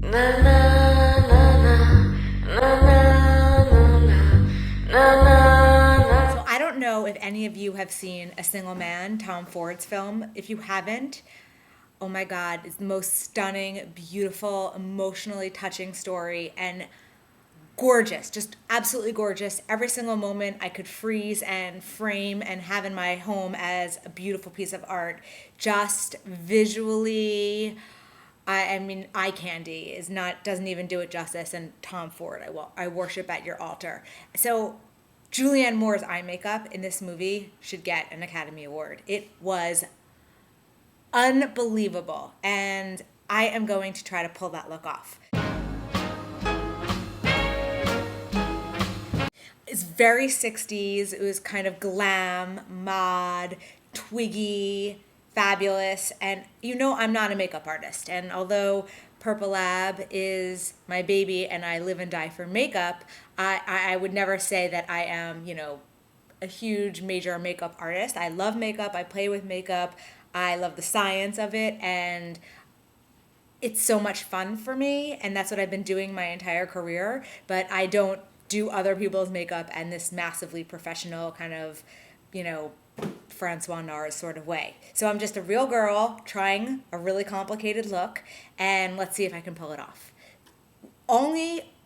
So I don't know if any of you have seen A Single Man, Tom Ford's film. If you haven't, oh my God, it's the most stunning, beautiful, emotionally touching story and gorgeous, just absolutely gorgeous. Every single moment I could freeze and frame and have in my home as a beautiful piece of art. Just visually, I mean, eye candy is not doesn't even do it justice. And Tom Ford, I worship at your altar. So Julianne Moore's eye makeup in this movie should get an Academy Award. It was unbelievable, and I am going to try to pull that look off. It's very 60s. It was kind of glam, mod, twiggy, fabulous. And you know, I'm not a makeup artist. And although Purple Lab is my baby and I live and die for makeup, I would never say that I am, you know, a huge major makeup artist. I love makeup. I play with makeup. I love the science of it. And it's so much fun for me, and that's what I've been doing my entire career. But I don't do other people's makeup in this massively professional kind of, you know, Francois Nars sort of way. So I'm just a real girl trying a really complicated look, and let's see if I can pull it off.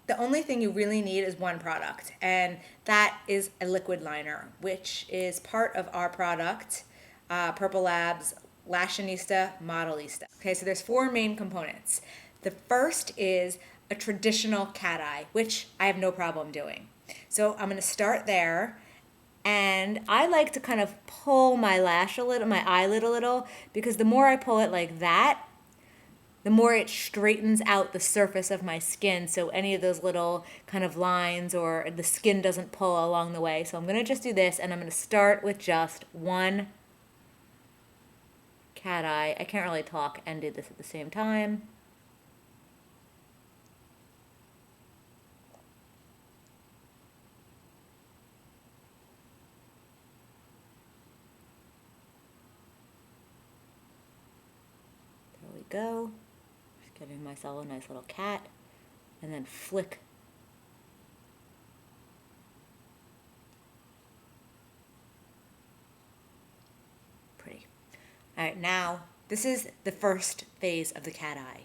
The only thing you really need is one product, and that is a liquid liner, which is part of our product, Purple Labs Lashionista Modelista. Okay, so there's four main components. The first is a traditional cat eye, which I have no problem doing. So I'm going to start there, and I like to kind of pull my lash a little, my eyelid a little, because the more I pull it like that, the more it straightens out the surface of my skin, so any of those little kind of lines or the skin doesn't pull along the way. So I'm going to just do this, and I'm going to start with just one cat eye. I can't really talk and do this at the same time. There we go. Just giving myself a nice little cat, and then flick. Pretty. All right, now this is the first phase of the cat eye.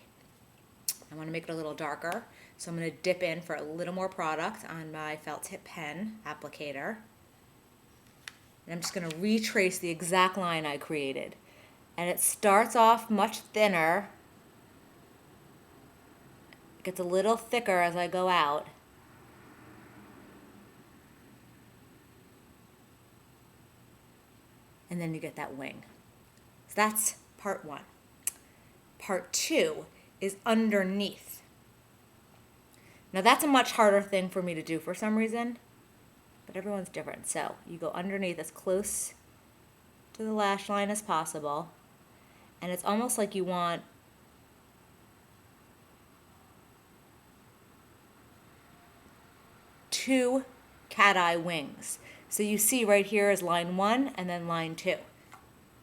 I want to make it a little darker, so I'm going to dip in for a little more product on my felt tip pen applicator. And I'm just going to retrace the exact line I created. And it starts off much thinner. It gets a little thicker as I go out. And then you get that wing. So that's part one. Part two is underneath. Now that's a much harder thing for me to do for some reason, but everyone's different. So you go underneath as close to the lash line as possible, and it's almost like you want two cat eye wings. So you see right here is line one and then line two.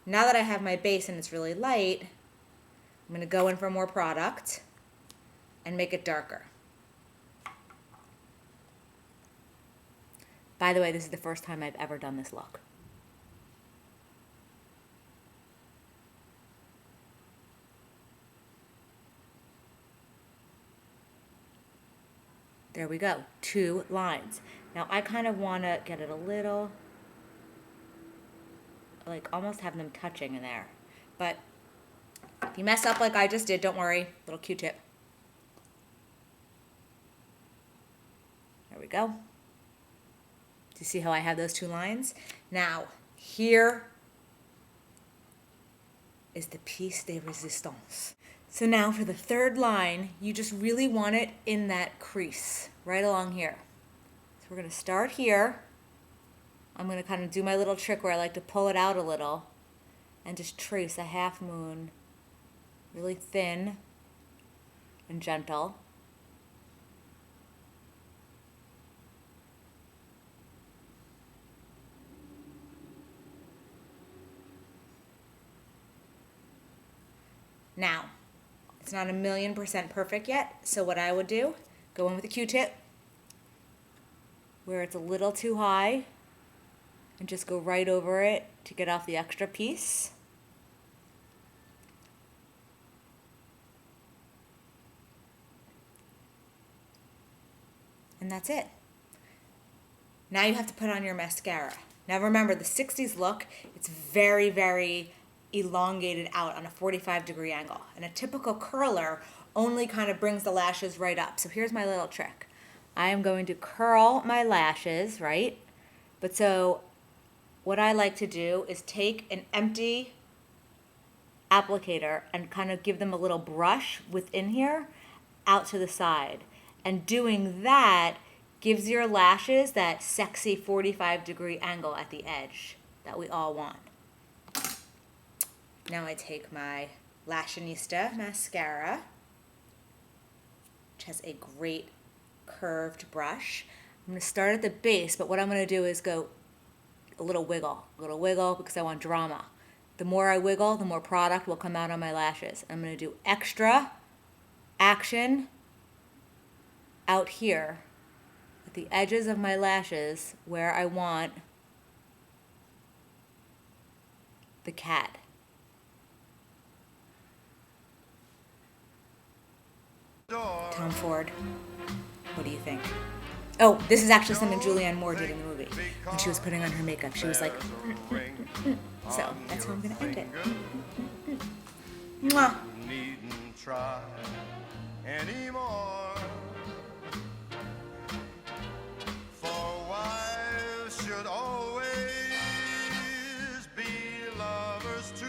Now that I have my base and it's really light, I'm going to go in for more product and make it darker. By the way, this is the first time I've ever done this look. There we go, 2 lines. Now I kind of want to get it a little, like almost have them touching in there. But if you mess up like I just did, don't worry, little Q-tip. There we go. Do you see how I have those 2 lines? Now, here is the piece de resistance. So now for the third line, you just really want it in that crease, right along here. So we're going to start here. I'm going to kind of do my little trick where I like to pull it out a little and just trace a half moon, really thin and gentle. Now, it's not 1,000,000% perfect yet. So what I would do, go in with a Q-tip where it's a little too high and just go right over it to get off the extra piece. And that's it. Now you have to put on your mascara. Now remember, the 60s look, it's very, very elongated out on a 45-degree angle. And a typical curler only kind of brings the lashes right up. So here's my little trick. I am going to curl my lashes, right? But so what I like to do is take an empty applicator and kind of give them a little brush within here out to the side. And doing that gives your lashes that sexy 45-degree angle at the edge that we all want. Now I take my Lashionista mascara, which has a great curved brush. I'm going to start at the base, but what I'm going to do is go a little wiggle because I want drama. The more I wiggle, the more product will come out on my lashes. I'm going to do extra action out here at the edges of my lashes where I want the cat. Tom Ford, what do you think? Oh, this is actually something Julianne Moore did in the movie when she was putting on her makeup. She was like, So that's how I'm going to end it. Mwah. Needn't try anymore. For wives should always be lovers too.